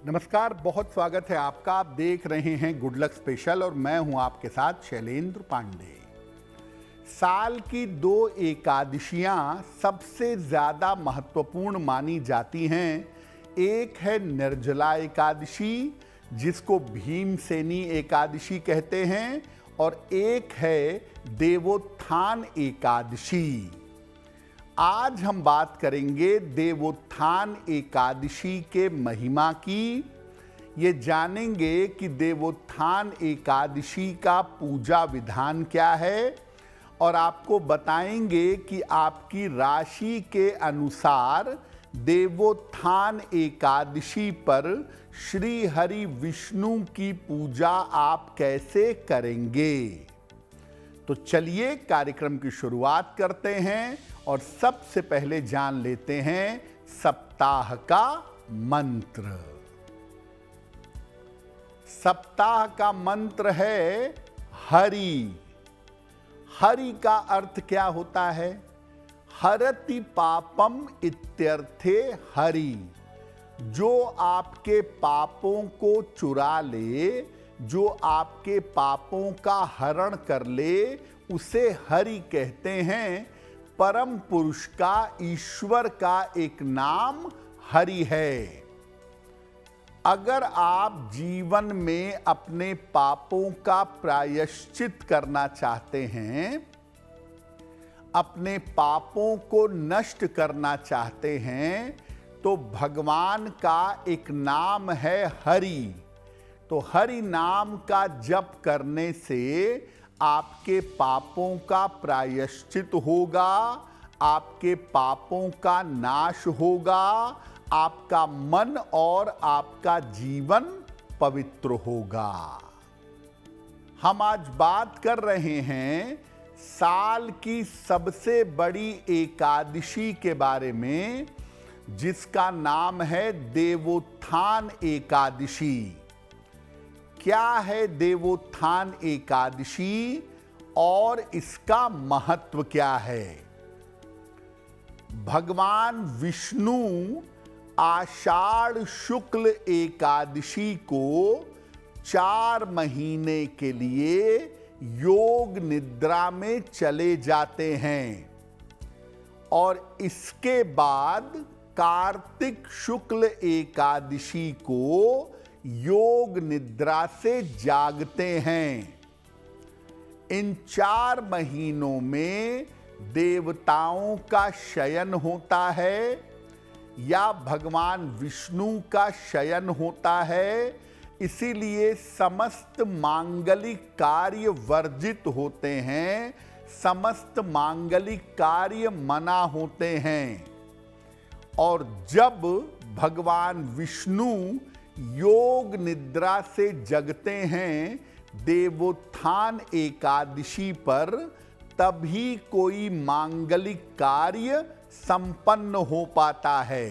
नमस्कार, बहुत स्वागत है आपका। आप देख रहे हैं गुड लक स्पेशल और मैं हूं आपके साथ शैलेंद्र पांडे। साल की दो एकादशियां सबसे ज्यादा महत्वपूर्ण मानी जाती हैं। एक है निर्जला एकादशी, जिसको भीमसेनी एकादशी कहते हैं, और एक है देवोत्थान एकादशी। आज हम बात करेंगे देवोत्थान एकादशी के महिमा की। ये जानेंगे कि देवोत्थान एकादशी का पूजा विधान क्या है, और आपको बताएंगे कि आपकी राशि के अनुसार देवोत्थान एकादशी पर श्री हरि विष्णु की पूजा आप कैसे करेंगे। तो चलिए कार्यक्रम की शुरुआत करते हैं और सबसे पहले जान लेते हैं सप्ताह का मंत्र। सप्ताह का मंत्र है हरि। हरि का अर्थ क्या होता है? हरति पापम इत्यर्थे हरि। जो आपके पापों को चुरा ले, जो आपके पापों का हरण कर ले, उसे हरि कहते हैं। परम पुरुष का, ईश्वर का एक नाम हरि है। अगर आप जीवन में अपने पापों का प्रायश्चित करना चाहते हैं, अपने पापों को नष्ट करना चाहते हैं, तो भगवान का एक नाम है हरि। तो हरि नाम का जप करने से आपके पापों का प्रायश्चित होगा, आपके पापों का नाश होगा, आपका मन और आपका जीवन पवित्र होगा। हम आज बात कर रहे हैं साल की सबसे बड़ी एकादशी के बारे में, जिसका नाम है देवोत्थान एकादशी। क्या है देवोत्थान एकादशी और इसका महत्व क्या है? भगवान विष्णु आषाढ़ शुक्ल एकादशी को 4 महीने के लिए योग निद्रा में चले जाते हैं, और इसके बाद कार्तिक शुक्ल एकादशी को योग निद्रा से जागते हैं। इन 4 महीनों में देवताओं का शयन होता है या भगवान विष्णु का शयन होता है, इसीलिए समस्त मांगलिक कार्य वर्जित होते हैं, समस्त मांगलिक कार्य मना होते हैं। और जब भगवान विष्णु योग निद्रा से जगते हैं देवोत्थान एकादशी पर, तभी कोई मांगलिक कार्य संपन्न हो पाता है।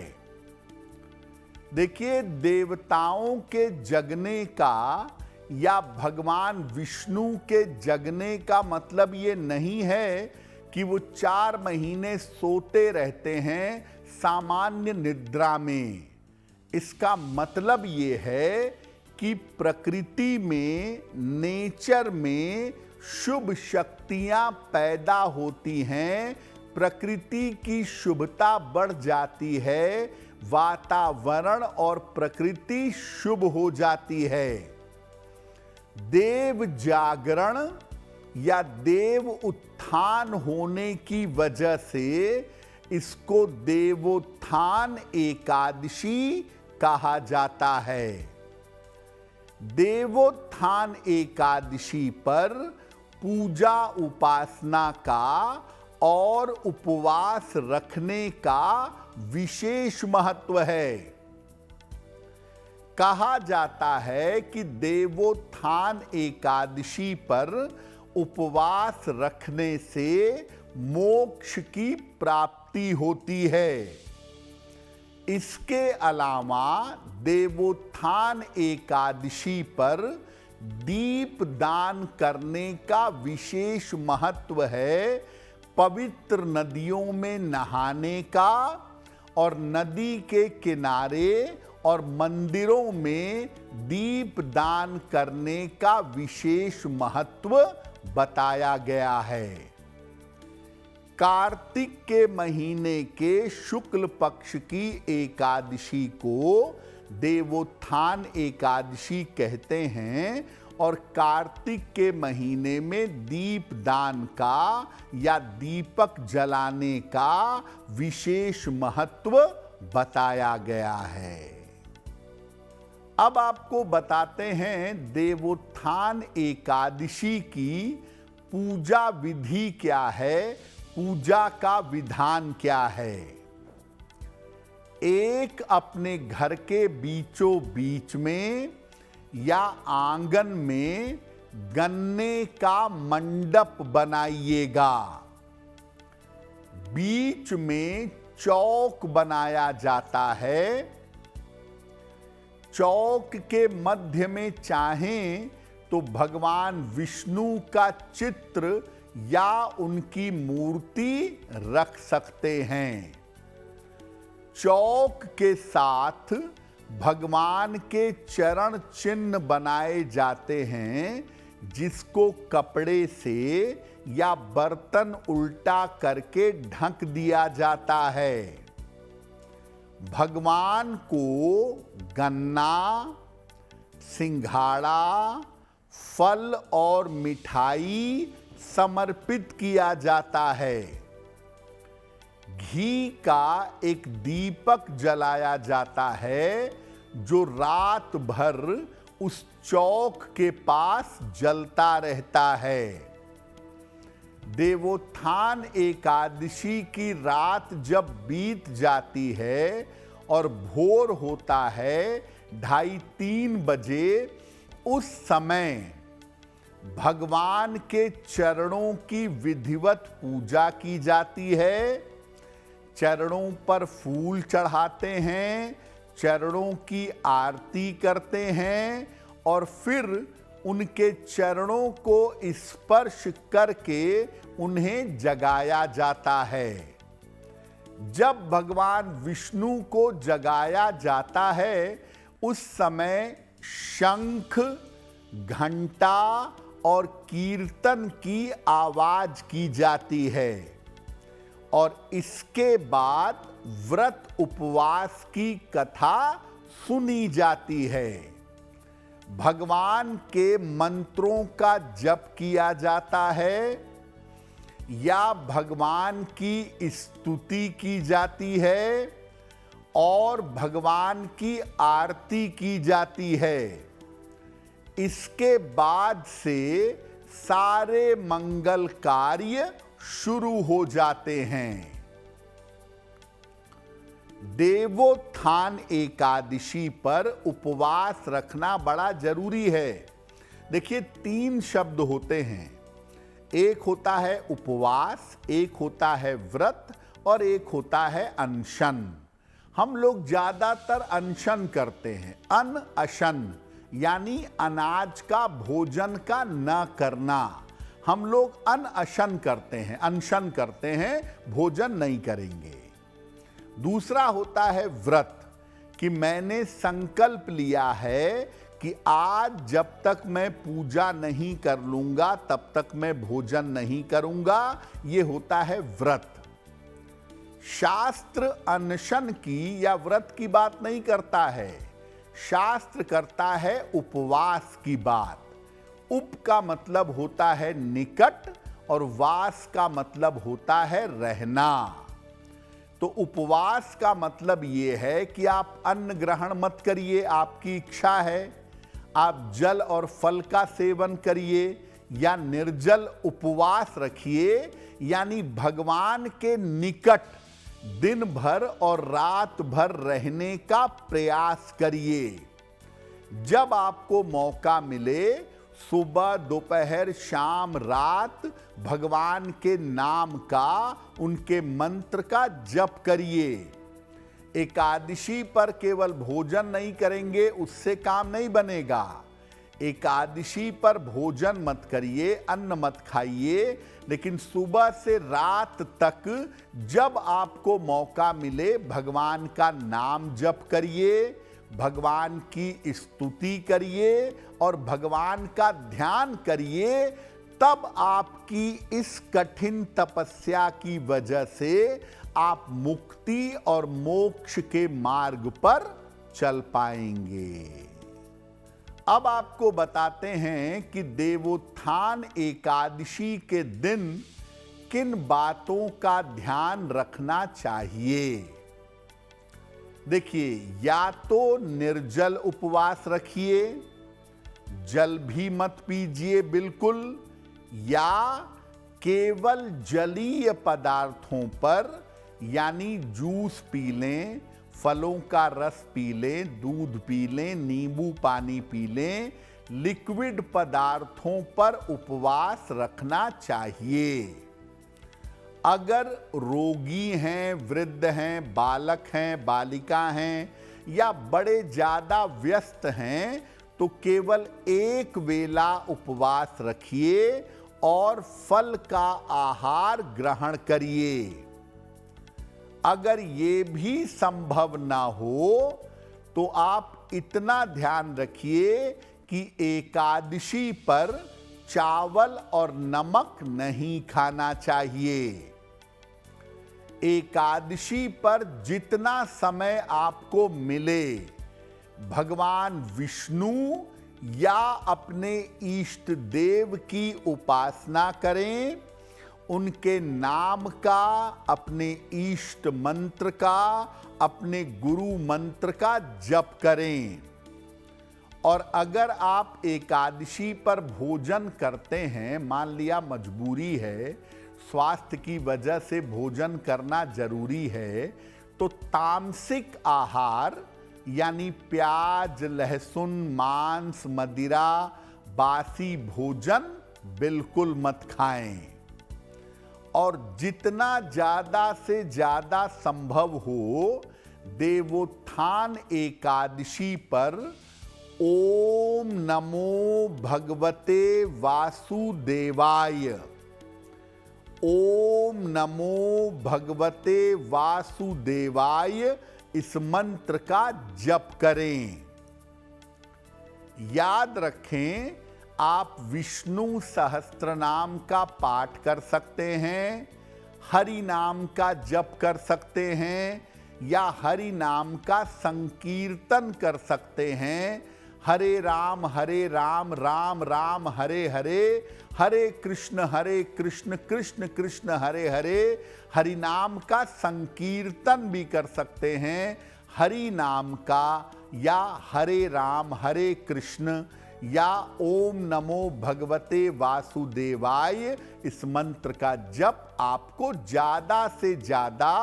देखिए, देवताओं के जगने का या भगवान विष्णु के जगने का मतलब ये नहीं है कि वो 4 महीने सोते रहते हैं सामान्य निद्रा में। इसका मतलब ये है कि प्रकृति में, नेचर में शुभ शक्तियां पैदा होती हैं, प्रकृति की शुभता बढ़ जाती है, वातावरण और प्रकृति शुभ हो जाती है। देव जागरण या देव उत्थान होने की वजह से इसको देवोत्थान एकादशी कहा जाता है। देवोत्थान एकादशी पर पूजा उपासना का और उपवास रखने का विशेष महत्व है। कहा जाता है कि देवोत्थान एकादशी पर उपवास रखने से मोक्ष की प्राप्ति होती है। इसके अलावा देवोत्थान एकादशी पर दीप दान करने का विशेष महत्व है। पवित्र नदियों में नहाने का और नदी के किनारे और मंदिरों में दीप दान करने का विशेष महत्व बताया गया है। कार्तिक के महीने के शुक्ल पक्ष की एकादशी को देवोत्थान एकादशी कहते हैं और कार्तिक के महीने में दीप दान का या दीपक जलाने का विशेष महत्व बताया गया है। अब आपको बताते हैं देवोत्थान एकादशी की पूजा विधि क्या है, पूजा का विधान क्या है। एक अपने घर के बीचों बीच में या आंगन में गन्ने का मंडप बनाइएगा। बीच में चौक बनाया जाता है। चौक के मध्य में चाहें तो भगवान विष्णु का चित्र या उनकी मूर्ति रख सकते हैं। चौक के साथ भगवान के चरण चिन्ह बनाए जाते हैं, जिसको कपड़े से या बर्तन उल्टा करके ढक दिया जाता है। भगवान को गन्ना, सिंघाड़ा, फल और मिठाई समर्पित किया जाता है। घी का एक दीपक जलाया जाता है जो रात भर उस चौक के पास जलता रहता है। देवोत्थान एकादशी की रात जब बीत जाती है और भोर होता है 2:30-3 बजे, उस समय भगवान के चरणों की विधिवत पूजा की जाती है। चरणों पर फूल चढ़ाते हैं, चरणों की आरती करते हैं और फिर उनके चरणों को स्पर्श करके उन्हें जगाया जाता है। जब भगवान विष्णु को जगाया जाता है, उस समय शंख, घंटा और कीर्तन की आवाज की जाती है और इसके बाद व्रत उपवास की कथा सुनी जाती है। भगवान के मंत्रों का जप किया जाता है या भगवान की स्तुति की जाती है और भगवान की आरती की जाती है। इसके बाद से सारे मंगल कार्य शुरू हो जाते हैं। देवोत्थान एकादशी पर उपवास रखना बड़ा जरूरी है। देखिए 3 शब्द होते हैं, एक होता है उपवास, एक होता है व्रत और एक होता है अनशन। हम लोग ज्यादातर अनशन करते हैं। अन अशन यानी अनाज का भोजन का न करना। हम लोग अनशन करते हैं, अनशन करते हैं, भोजन नहीं करेंगे। दूसरा होता है व्रत, कि मैंने संकल्प लिया है कि आज जब तक मैं पूजा नहीं कर लूंगा तब तक मैं भोजन नहीं करूंगा। ये होता है व्रत। शास्त्र अनशन की या व्रत की बात नहीं करता है, शास्त्र करता है उपवास की बात। उप का मतलब होता है निकट और वास का मतलब होता है रहना। तो उपवास का मतलब ये है कि आप अन्न ग्रहण मत करिए, आपकी इच्छा है। आप जल और फल का सेवन करिए या निर्जल उपवास रखिए, यानी भगवान के निकट दिन भर और रात भर रहने का प्रयास करिए। जब आपको मौका मिले, सुबह, दोपहर, शाम, रात भगवान के नाम का, उनके मंत्र का जप करिए। एकादशी पर केवल भोजन नहीं करेंगे, उससे काम नहीं बनेगा। एकादशी पर भोजन मत करिए, अन्न मत खाइए, लेकिन सुबह से रात तक जब आपको मौका मिले भगवान का नाम जप करिए, भगवान की स्तुति करिए और भगवान का ध्यान करिए, तब आपकी इस कठिन तपस्या की वजह से आप मुक्ति और मोक्ष के मार्ग पर चल पाएंगे। अब आपको बताते हैं कि देवोत्थान एकादशी के दिन किन बातों का ध्यान रखना चाहिए। देखिए, या तो निर्जल उपवास रखिए, जल भी मत पीजिए बिल्कुल, या केवल जलीय पदार्थों पर यानी जूस पी लें, फलों का रस पी लें, दूध पी लें, नींबू पानी पी लें, लिक्विड पदार्थों पर उपवास रखना चाहिए। अगर रोगी हैं, वृद्ध हैं, बालक हैं, बालिका हैं या बड़े ज्यादा व्यस्त हैं तो केवल एक वेला उपवास रखिए और फल का आहार ग्रहण करिए। अगर ये भी संभव ना हो तो आप इतना ध्यान रखिए कि एकादशी पर चावल और नमक नहीं खाना चाहिए। एकादशी पर जितना समय आपको मिले भगवान विष्णु या अपने इष्ट देव की उपासना करें, उनके नाम का, अपने इष्ट मंत्र का, अपने गुरु मंत्र का जप करें। और अगर आप एकादशी पर भोजन करते हैं, मान लिया मजबूरी है, स्वास्थ्य की वजह से भोजन करना जरूरी है, तो तामसिक आहार यानी प्याज, लहसुन, मांस, मदिरा, बासी भोजन बिल्कुल मत खाएं। और जितना ज्यादा से ज्यादा संभव हो देवोत्थान एकादशी पर ओम नमो भगवते वासुदेवाय, ओम नमो भगवते वासुदेवाय इस मंत्र का जप करें। याद रखें, आप विष्णु सहस्त्रनाम का पाठ कर सकते हैं, हरि नाम का जप कर सकते हैं या हरि नाम का संकीर्तन कर सकते हैं। हरे राम राम राम हरे हरे, हरे कृष्ण कृष्ण कृष्ण हरे हरे। हरि नाम का संकीर्तन भी कर सकते हैं, हरि नाम का या हरे राम हरे कृष्ण या ओम नमो भगवते वासुदेवाय इस मंत्र का जप आपको ज्यादा से ज्यादा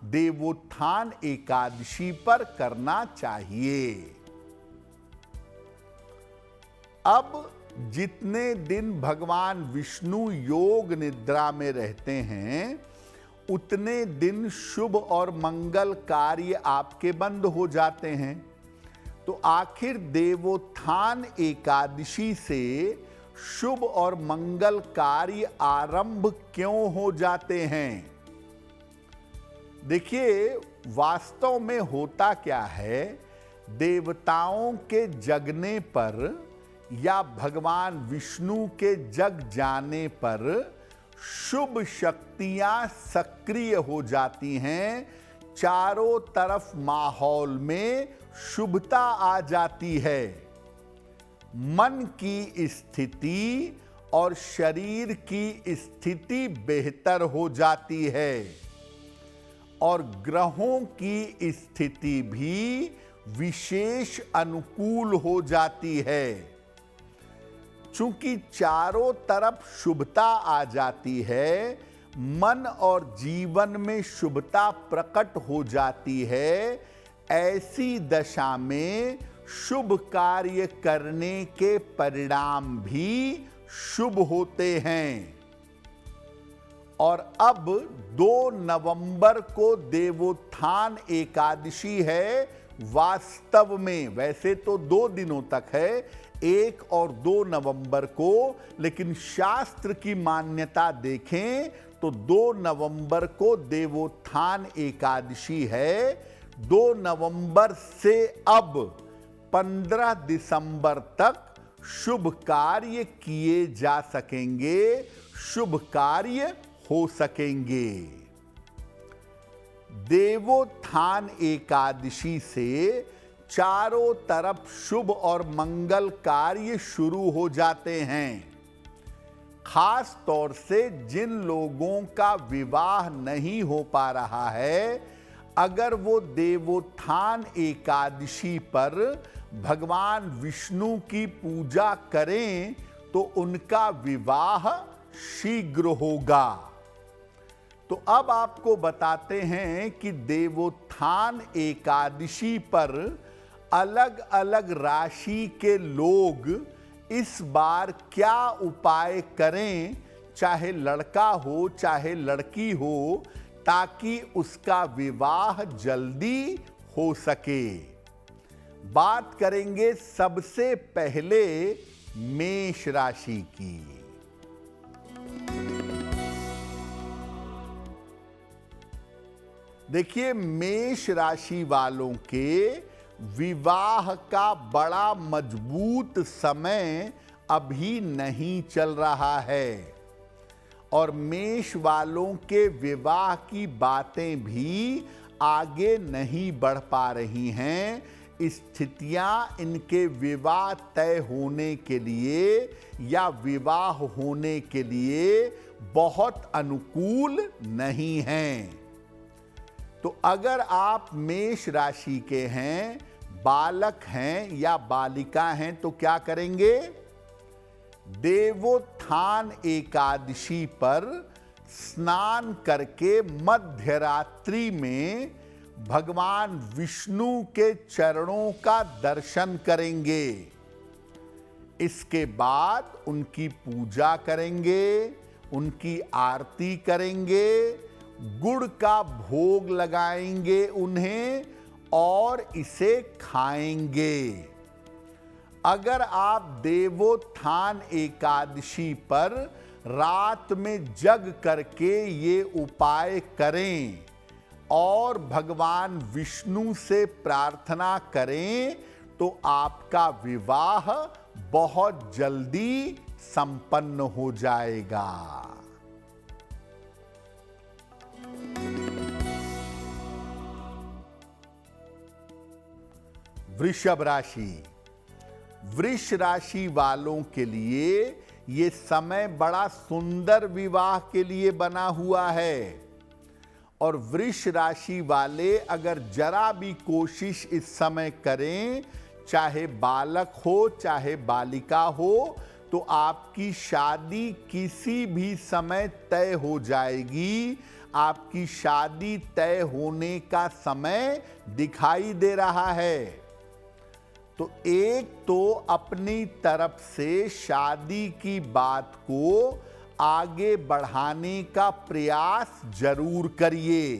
देवोत्थान एकादशी पर करना चाहिए। अब जितने दिन भगवान विष्णु योग निद्रा में रहते हैं उतने दिन शुभ और मंगल कार्य आपके बंद हो जाते हैं। तो आखिर देवोत्थान एकादशी से शुभ और मंगल कार्य आरंभ क्यों हो जाते हैं? देखिए, वास्तव में होता क्या है, देवताओं के जगने पर या भगवान विष्णु के जग जाने पर शुभ शक्तियां सक्रिय हो जाती हैं, चारों तरफ माहौल में शुभता आ जाती है, मन की स्थिति और शरीर की स्थिति बेहतर हो जाती है और ग्रहों की स्थिति भी विशेष अनुकूल हो जाती है। चूंकि चारों तरफ शुभता आ जाती है, मन और जीवन में शुभता प्रकट हो जाती है, ऐसी दशा में शुभ कार्य करने के परिणाम भी शुभ होते हैं। और अब 2 नवंबर को देवोत्थान एकादशी है। वास्तव में वैसे तो 2 दिनों तक है, 1 और 2 नवंबर को, लेकिन शास्त्र की मान्यता देखें तो 2 नवंबर को देवोत्थान एकादशी है। 2 नवंबर से अब 15 दिसंबर तक शुभ कार्य किए जा सकेंगे, शुभ कार्य हो सकेंगे। देवोत्थान एकादशी से चारों तरफ शुभ और मंगल कार्य शुरू हो जाते हैं। खास तौर से जिन लोगों का विवाह नहीं हो पा रहा है, अगर वो देवोत्थान एकादशी पर भगवान विष्णु की पूजा करें तो उनका विवाह शीघ्र होगा। तो अब आपको बताते हैं कि देवोत्थान एकादशी पर अलग अलग राशि के लोग इस बार क्या उपाय करें, चाहे लड़का हो चाहे लड़की हो, ताकि उसका विवाह जल्दी हो सके। बात करेंगे सबसे पहले मेष राशि की। देखिए, मेष राशि वालों के विवाह का बड़ा मजबूत समय अभी नहीं चल रहा है और मेष वालों के विवाह की बातें भी आगे नहीं बढ़ पा रही हैं। स्थितियां इनके विवाह तय होने के लिए या विवाह होने के लिए बहुत अनुकूल नहीं हैं। तो अगर आप मेष राशि के हैं, बालक हैं या बालिका हैं, तो क्या करेंगे? देवोत्थान एकादशी पर स्नान करके मध्य रात्रि में भगवान विष्णु के चरणों का दर्शन करेंगे। इसके बाद उनकी पूजा करेंगे, उनकी आरती करेंगे, गुड़ का भोग लगाएंगे उन्हें और इसे खाएंगे। अगर आप देवोत्थान एकादशी पर रात में जग करके ये उपाय करें और भगवान विष्णु से प्रार्थना करें तो आपका विवाह बहुत जल्दी संपन्न हो जाएगा। वृषभ राशि। वृष राशि वालों के लिए ये समय बड़ा सुंदर विवाह के लिए बना हुआ है और वृष राशि वाले अगर जरा भी कोशिश इस समय करें, चाहे बालक हो चाहे बालिका हो, तो आपकी शादी किसी भी समय तय हो जाएगी। आपकी शादी तय होने का समय दिखाई दे रहा है। तो एक तो अपनी तरफ से शादी की बात को आगे बढ़ाने का प्रयास जरूर करिए।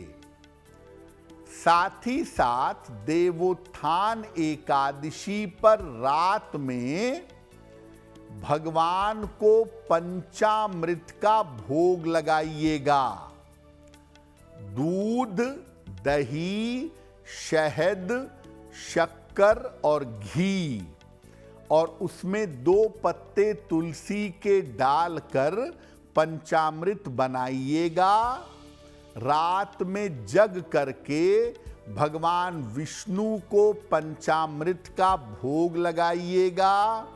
साथ ही साथ देवोत्थान एकादशी पर रात में भगवान को पंचामृत का भोग लगाइएगा। दूध, दही, शहद, शक्कर और घी और उसमें 2 पत्ते तुलसी के डालकर पंचामृत बनाइएगा। रात में जग करके भगवान विष्णु को पंचामृत का भोग लगाइएगा,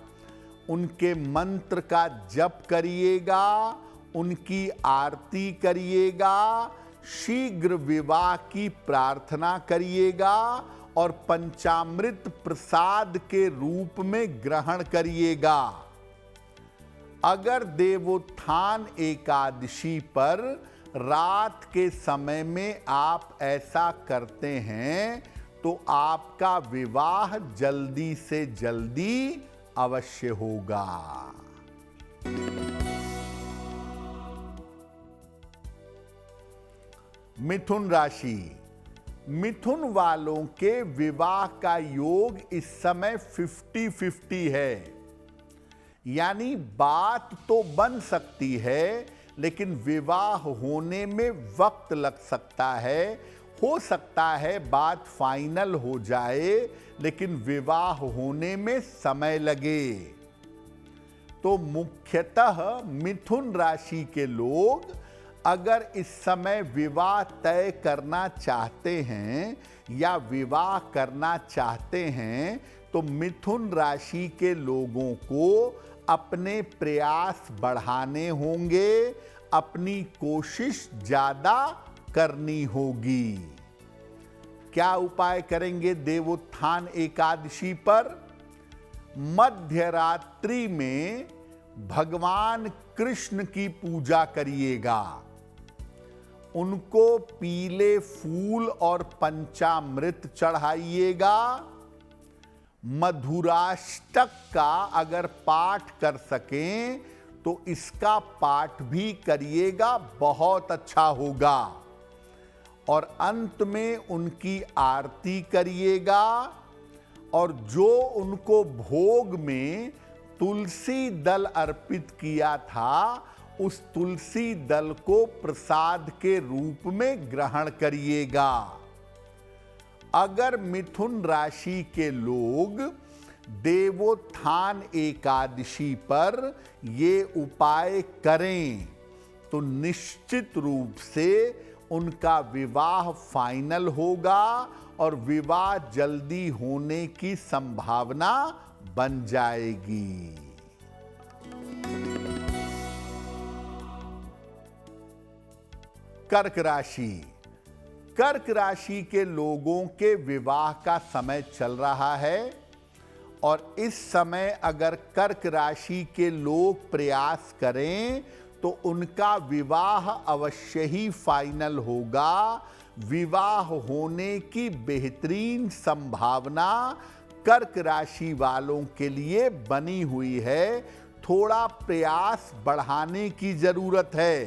उनके मंत्र का जप करिएगा, उनकी आरती करिएगा, शीघ्र विवाह की प्रार्थना करिएगा और पंचामृत प्रसाद के रूप में ग्रहण करिएगा। अगर देवोत्थान एकादशी पर रात के समय में आप ऐसा करते हैं तो आपका विवाह जल्दी से जल्दी अवश्य होगा। मिथुन राशि। मिथुन वालों के विवाह का योग इस समय 50-50 है, यानी बात तो बन सकती है लेकिन विवाह होने में वक्त लग सकता है। हो सकता है बात फाइनल हो जाए, लेकिन विवाह होने में समय लगे। तो मुख्यतः मिथुन राशि के लोग अगर इस समय विवाह तय करना चाहते हैं या विवाह करना चाहते हैं, तो मिथुन राशि के लोगों को अपने प्रयास बढ़ाने होंगे, अपनी कोशिश ज्यादा करनी होगी। क्या उपाय करेंगे देवोत्थान एकादशी पर? मध्य रात्रि में भगवान कृष्ण की पूजा करिएगा, उनको पीले फूल और पंचामृत चढ़ाइएगा। मधुराष्टक का अगर पाठ कर सकें तो इसका पाठ भी करिएगा, बहुत अच्छा होगा। और अंत में उनकी आरती करिएगा, और जो उनको भोग में तुलसी दल अर्पित किया था, उस तुलसी दल को प्रसाद के रूप में ग्रहण करिएगा। अगर मिथुन राशि के लोग देवोत्थान एकादशी पर ये उपाय करें तो निश्चित रूप से उनका विवाह फाइनल होगा और विवाह जल्दी होने की संभावना बन जाएगी। कर्क राशि। कर्क राशि के लोगों के विवाह का समय चल रहा है, और इस समय अगर कर्क राशि के लोग प्रयास करें तो उनका विवाह अवश्य ही फाइनल होगा। विवाह होने की बेहतरीन संभावना कर्क राशि वालों के लिए बनी हुई है। थोड़ा प्रयास बढ़ाने की जरूरत है।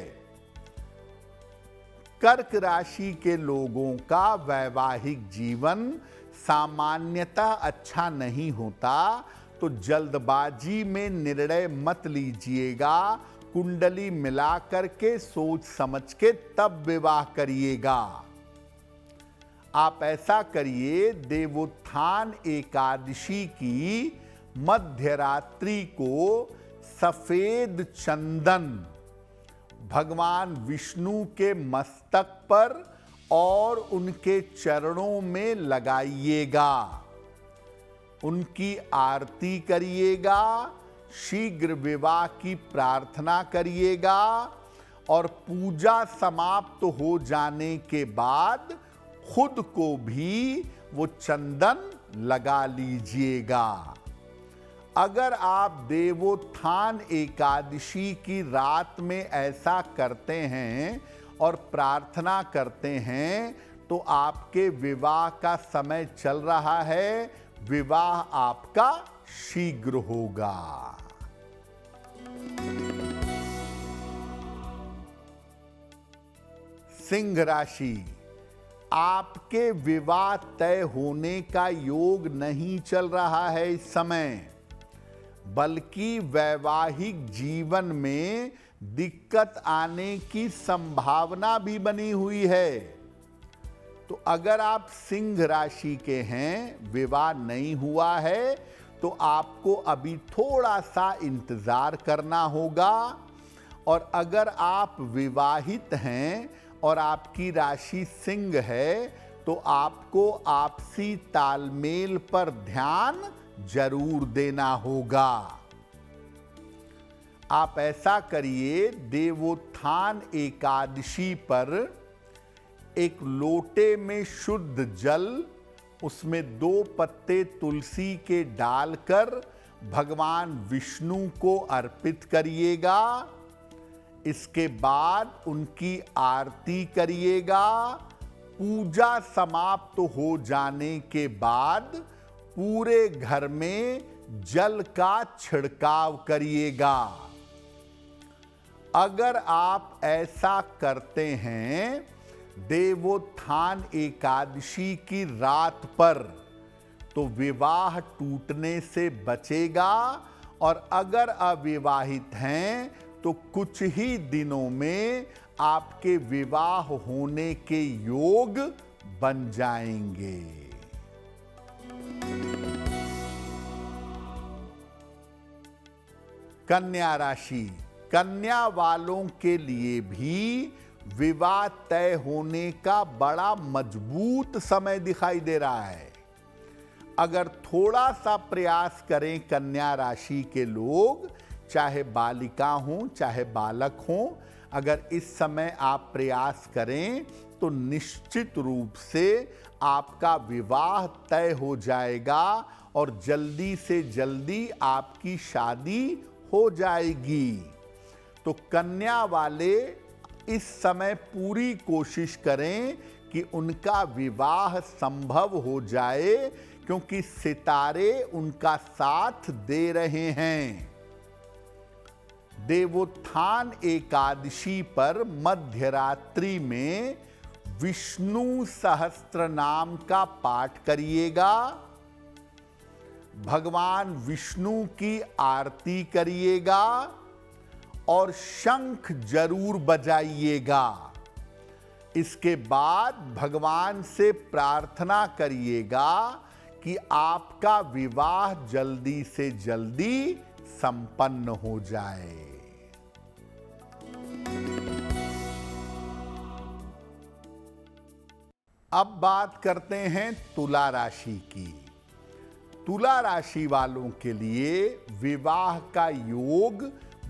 कर्क राशि के लोगों का वैवाहिक जीवन सामान्यतः अच्छा नहीं होता, तो जल्दबाजी में निर्णय मत लीजिएगा। कुंडली मिलाकर के सोच समझ के तब विवाह करिएगा। आप ऐसा करिए, देवोत्थान एकादशी की मध्य रात्रि को सफेद चंदन भगवान विष्णु के मस्तक पर और उनके चरणों में लगाइएगा, उनकी आरती करिएगा, शीघ्र विवाह की प्रार्थना करिएगा, और पूजा समाप्त हो जाने के बाद खुद को भी वो चंदन लगा लीजिएगा। अगर आप देवोत्थान एकादशी की रात में ऐसा करते हैं और प्रार्थना करते हैं तो आपके विवाह का समय चल रहा है, विवाह आपका शीघ्र होगा। सिंह राशि। आपके विवाह तय होने का योग नहीं चल रहा है इस समय, बल्कि वैवाहिक जीवन में दिक्कत आने की संभावना भी बनी हुई है। तो अगर आप सिंह राशि के हैं, विवाह नहीं हुआ है, तो आपको अभी थोड़ा सा इंतजार करना होगा। और अगर आप विवाहित हैं और आपकी राशि सिंह है, तो आपको आपसी तालमेल पर ध्यान जरूर देना होगा। आप ऐसा करिए, देवोत्थान एकादशी पर एक लोटे में शुद्ध जल, उसमें 2 पत्ते तुलसी के डालकर भगवान विष्णु को अर्पित करिएगा। इसके बाद उनकी आरती करिएगा। पूजा समाप्त हो जाने के बाद पूरे घर में जल का छिड़काव करिएगा। अगर आप ऐसा करते हैं देवोत्थान एकादशी की रात पर, तो विवाह टूटने से बचेगा। और अगर अविवाहित हैं तो कुछ ही दिनों में आपके विवाह होने के योग बन जाएंगे। कन्या राशि, कन्या वालों के लिए भी विवाह तय होने का बड़ा मजबूत समय दिखाई दे रहा है। अगर थोड़ा सा प्रयास करें कन्या राशि के लोग, चाहे बालिका हों चाहे बालक हों, अगर इस समय आप प्रयास करें तो निश्चित रूप से आपका विवाह तय हो जाएगा और जल्दी से जल्दी आपकी शादी हो जाएगी। तो कन्या वाले इस समय पूरी कोशिश करें कि उनका विवाह संभव हो जाए, क्योंकि सितारे उनका साथ दे रहे हैं। देवोत्थान एकादशी पर मध्यरात्रि में विष्णु सहस्त्र नाम का पाठ करिएगा, भगवान विष्णु की आरती करिएगा और शंख जरूर बजाइएगा। इसके बाद भगवान से प्रार्थना करिएगा कि आपका विवाह जल्दी से जल्दी संपन्न हो जाए। अब बात करते हैं तुला राशि की। तुला राशि वालों के लिए विवाह का योग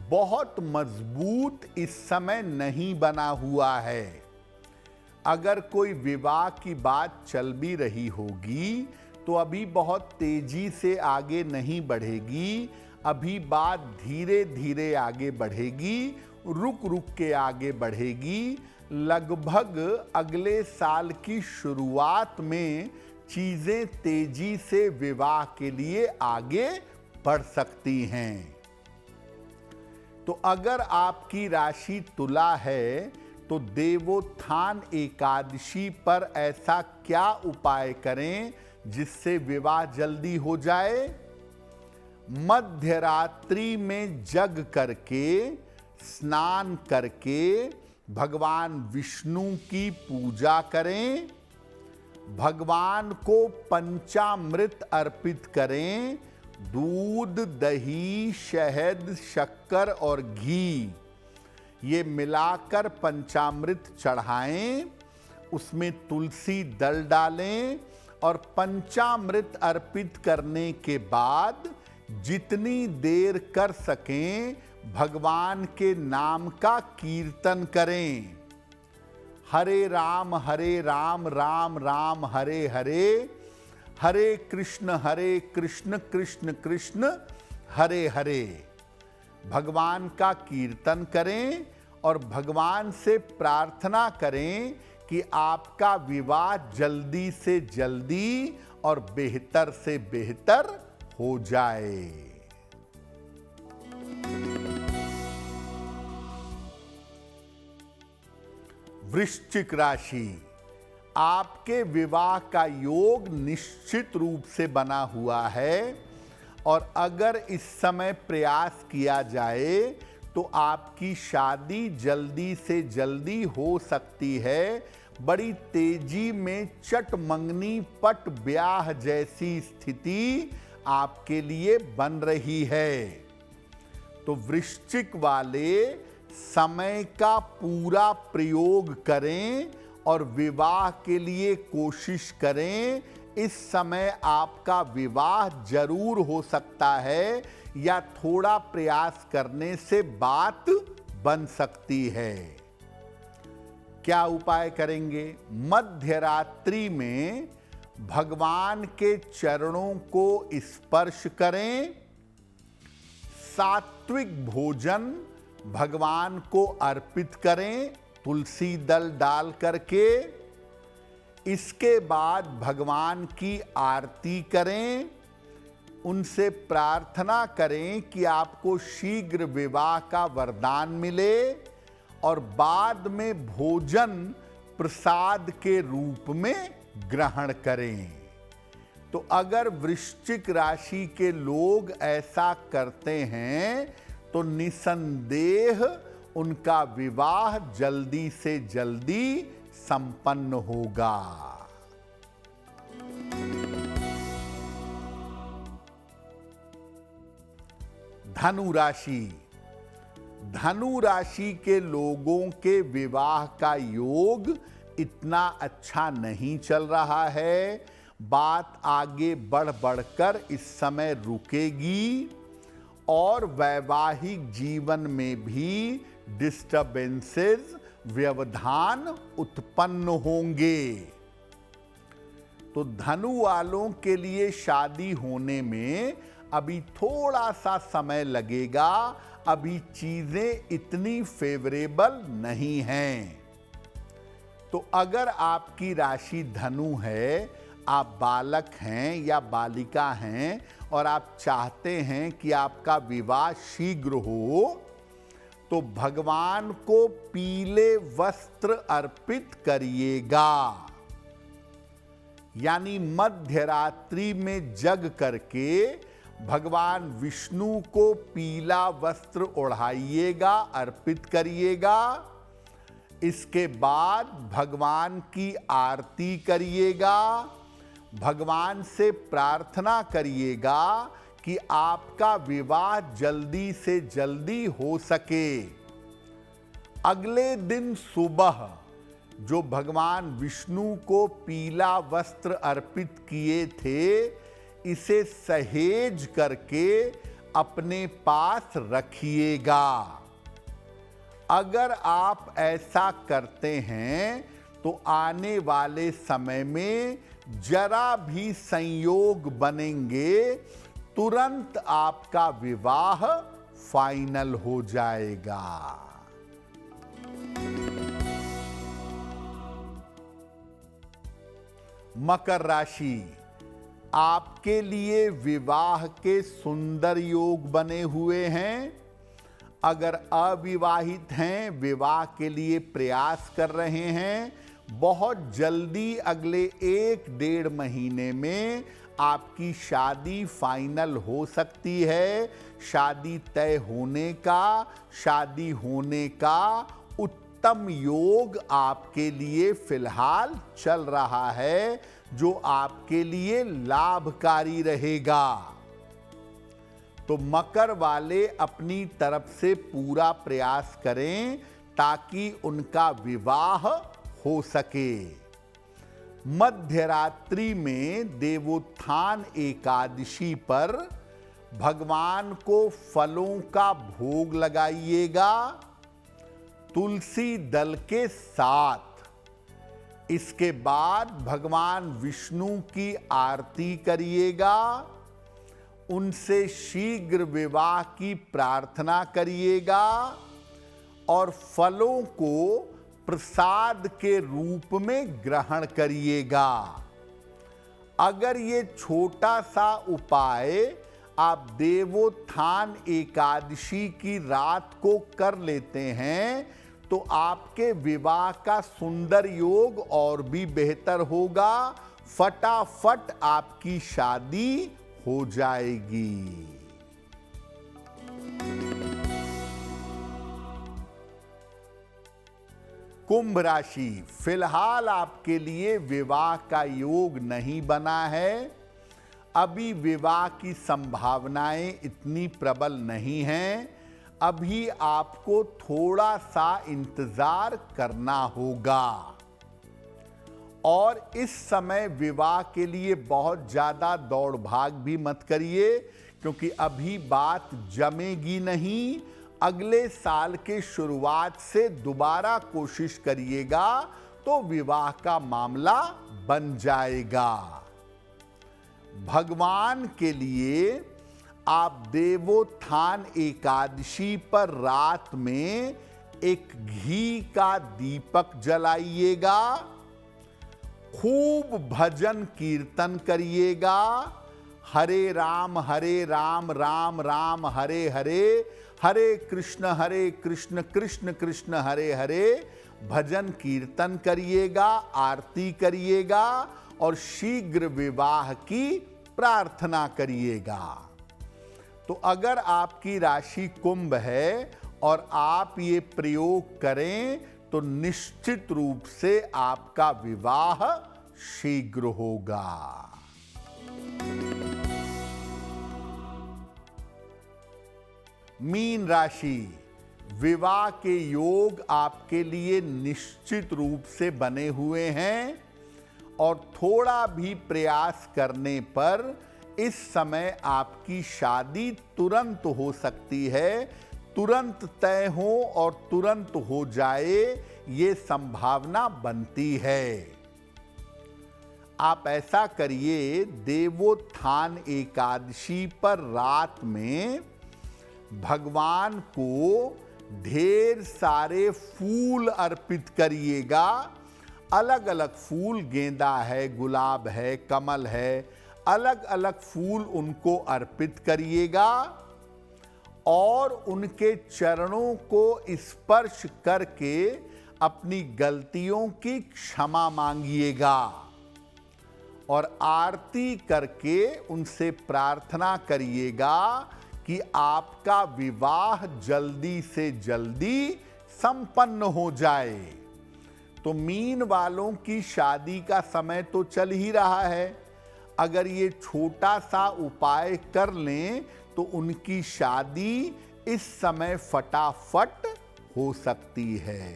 बहुत मजबूत इस समय नहीं बना हुआ है। अगर कोई विवाह की बात चल भी रही होगी तो अभी बहुत तेजी से आगे नहीं बढ़ेगी। अभी बात धीरे धीरे आगे बढ़ेगी, रुक रुक के आगे बढ़ेगी। लगभग अगले साल की शुरुआत में चीजें तेजी से विवाह के लिए आगे बढ़ सकती हैं। तो अगर आपकी राशि तुला है तो देवोत्थान एकादशी पर ऐसा क्या उपाय करें जिससे विवाह जल्दी हो जाए? मध्यरात्रि में जग करके, स्नान करके भगवान विष्णु की पूजा करें, भगवान को पंचामृत अर्पित करें। दूध, दही, शहद, शक्कर और घी ये मिलाकर पंचामृत चढ़ाएं, उसमें तुलसी दल डालें और पंचामृत अर्पित करने के बाद जितनी देर कर सकें भगवान के नाम का कीर्तन करें। हरे राम राम राम हरे हरे, हरे कृष्ण कृष्ण कृष्ण हरे हरे। भगवान का कीर्तन करें और भगवान से प्रार्थना करें कि आपका विवाह जल्दी से जल्दी और बेहतर से बेहतर हो जाए। वृश्चिक राशि, आपके विवाह का योग निश्चित रूप से बना हुआ है और अगर इस समय प्रयास किया जाए तो आपकी शादी जल्दी से जल्दी हो सकती है। बड़ी तेजी में चट मंगनी पट ब्याह जैसी स्थिति आपके लिए बन रही है। तो वृश्चिक वाले समय का पूरा प्रयोग करें और विवाह के लिए कोशिश करें। इस समय आपका विवाह जरूर हो सकता है या थोड़ा प्रयास करने से बात बन सकती है। क्या उपाय करेंगे? मध्यरात्रि में भगवान के चरणों को स्पर्श करें, सात्विक भोजन भगवान को अर्पित करें तुलसी दल डाल करके। इसके बाद भगवान की आरती करें, उनसे प्रार्थना करें कि आपको शीघ्र विवाह का वरदान मिले और बाद में भोजन प्रसाद के रूप में ग्रहण करें। तो अगर वृश्चिक राशि के लोग ऐसा करते हैं तो निसंदेह उनका विवाह जल्दी से जल्दी संपन्न होगा। धनु राशि। धनु राशि के लोगों के विवाह का योग इतना अच्छा नहीं चल रहा है। बात आगे बढ़ बढ़कर इस समय रुकेगी और वैवाहिक जीवन में भी डिस्टर्बेंसेस, व्यवधान उत्पन्न होंगे। तो धनु वालों के लिए शादी होने में अभी थोड़ा सा समय लगेगा। अभी चीजें इतनी फेवरेबल नहीं हैं। तो अगर आपकी राशि धनु है, आप बालक हैं या बालिका हैं और आप चाहते हैं कि आपका विवाह शीघ्र हो, तो भगवान को पीले वस्त्र अर्पित करिएगा। यानी मध्य रात्रि में जग करके भगवान विष्णु को पीला वस्त्र ओढ़ाइएगा, अर्पित करिएगा। इसके बाद भगवान की आरती करिएगा। भगवान से प्रार्थना करिएगा कि आपका विवाह जल्दी से जल्दी हो सके। अगले दिन सुबह जो भगवान विष्णु को पीला वस्त्र अर्पित किए थे, इसे सहेज करके अपने पास रखिएगा। अगर आप ऐसा करते हैं तो आने वाले समय में जरा भी संयोग बनेंगे, तुरंत आपका विवाह फाइनल हो जाएगा। मकर राशि। आपके लिए विवाह के सुंदर योग बने हुए हैं। अगर अविवाहित हैं, विवाह के लिए प्रयास कर रहे हैं, बहुत जल्दी अगले 1-1.5 महीने में आपकी शादी फाइनल हो सकती है। शादी तय होने का उत्तम योग आपके लिए फिलहाल चल रहा है, जो आपके लिए लाभकारी रहेगा। तो मकर वाले अपनी तरफ से पूरा प्रयास करें ताकि उनका विवाह हो सके। मध्य रात्रि में देवोत्थान एकादशी पर भगवान को फलों का भोग लगाइएगा, तुलसी दल के साथ। इसके बाद भगवान विष्णु की आरती करिएगा, उनसे शीघ्र विवाह की प्रार्थना करिएगा और फलों को प्रसाद के रूप में ग्रहण करिएगा। अगर ये छोटा सा उपाय आप देवोत्थान एकादशी की रात को कर लेते हैं, तो आपके विवाह का सुंदर योग और भी बेहतर होगा। फटाफट आपकी शादी हो जाएगी। कुंभ राशि। फिलहाल आपके लिए विवाह का योग नहीं बना है। अभी विवाह की संभावनाएं इतनी प्रबल नहीं हैं। अभी आपको थोड़ा सा इंतजार करना होगा और इस समय विवाह के लिए बहुत ज्यादा दौड़ भाग भी मत करिए, क्योंकि अभी बात जमेगी नहीं। अगले साल के शुरुआत से दोबारा कोशिश करिएगा तो विवाह का मामला बन जाएगा। भगवान के लिए आप देवोत्थान एकादशी पर रात में एक घी का दीपक जलाइएगा, खूब भजन कीर्तन करिएगा। हरे राम राम राम हरे हरे, हरे कृष्ण कृष्ण कृष्ण हरे हरे भजन कीर्तन करिएगा, आरती करिएगा और शीघ्र विवाह की प्रार्थना करिएगा। तो अगर आपकी राशि कुंभ है और आप ये प्रयोग करें तो निश्चित रूप से आपका विवाह शीघ्र होगा। मीन राशि, विवाह के योग आपके लिए निश्चित रूप से बने हुए हैं और थोड़ा भी प्रयास करने पर इस समय आपकी शादी तुरंत हो सकती है, तुरंत तय हो और तुरंत हो जाए, ये संभावना बनती है। आप ऐसा करिए, देवोत्थान एकादशी पर रात में भगवान को ढेर सारे फूल अर्पित करिएगा। अलग अलग फूल, गेंदा है, गुलाब है, कमल है, अलग अलग फूल उनको अर्पित करिएगा और उनके चरणों को स्पर्श करके अपनी गलतियों की क्षमा मांगिएगा और आरती करके उनसे प्रार्थना करिएगा कि आपका विवाह जल्दी से जल्दी संपन्न हो जाए। तो मीन वालों की शादी का समय तो चल ही रहा है। अगर ये छोटा सा उपाय कर लें तो उनकी शादी इस समय फटाफट हो सकती है।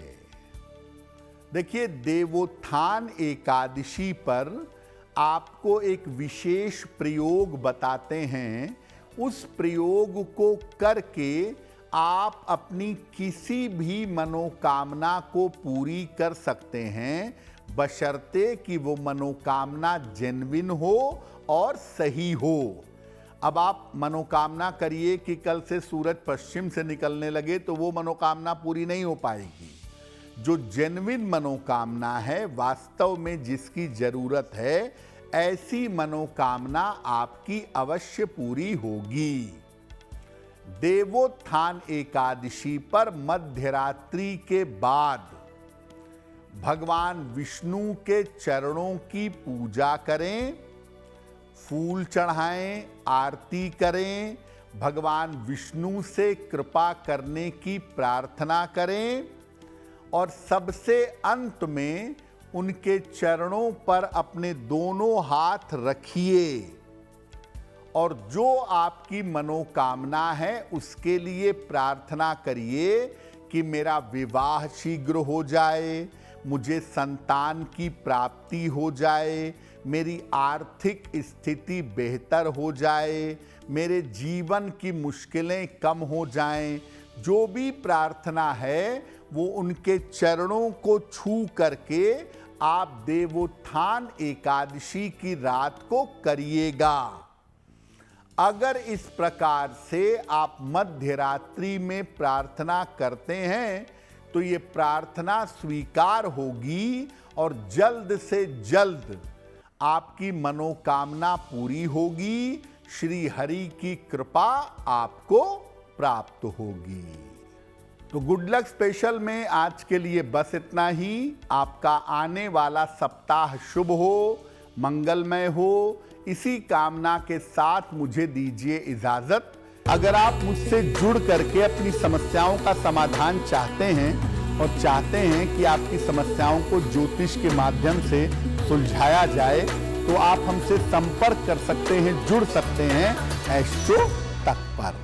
देखिए, देवोत्थान एकादशी पर आपको एक विशेष प्रयोग बताते हैं। उस प्रयोग को करके आप अपनी किसी भी मनोकामना को पूरी कर सकते हैं, बशर्ते कि वो मनोकामना जेन्युइन हो और सही हो। अब आप मनोकामना करिए कि कल से सूरज पश्चिम से निकलने लगे, तो वो मनोकामना पूरी नहीं हो पाएगी। जो जेन्युइन मनोकामना है, वास्तव में जिसकी जरूरत है, ऐसी मनोकामना आपकी अवश्य पूरी होगी। देवोत्थान एकादशी पर मध्यरात्रि के बाद भगवान विष्णु के चरणों की पूजा करें, फूल चढ़ाएं, आरती करें, भगवान विष्णु से कृपा करने की प्रार्थना करें और सबसे अंत में उनके चरणों पर अपने दोनों हाथ रखिए और जो आपकी मनोकामना है उसके लिए प्रार्थना करिए कि मेरा विवाह शीघ्र हो जाए, मुझे संतान की प्राप्ति हो जाए, मेरी आर्थिक स्थिति बेहतर हो जाए, मेरे जीवन की मुश्किलें कम हो जाएं। जो भी प्रार्थना है वो उनके चरणों को छू करके आप देवोत्थान एकादशी की रात को करिएगा। अगर इस प्रकार से आप मध्य रात्रि में प्रार्थना करते हैं तो ये प्रार्थना स्वीकार होगी और जल्द से जल्द आपकी मनोकामना पूरी होगी, श्री हरि की कृपा आपको प्राप्त होगी। तो गुड लक स्पेशल में आज के लिए बस इतना ही। आपका आने वाला सप्ताह शुभ हो, मंगलमय हो, इसी कामना के साथ मुझे दीजिए इजाजत। अगर आप मुझसे जुड़ करके अपनी समस्याओं का समाधान चाहते हैं और चाहते हैं कि आपकी समस्याओं को ज्योतिष के माध्यम से सुलझाया जाए, तो आप हमसे संपर्क कर सकते हैं, जुड़ सकते हैं एस्ट्रो तक पर।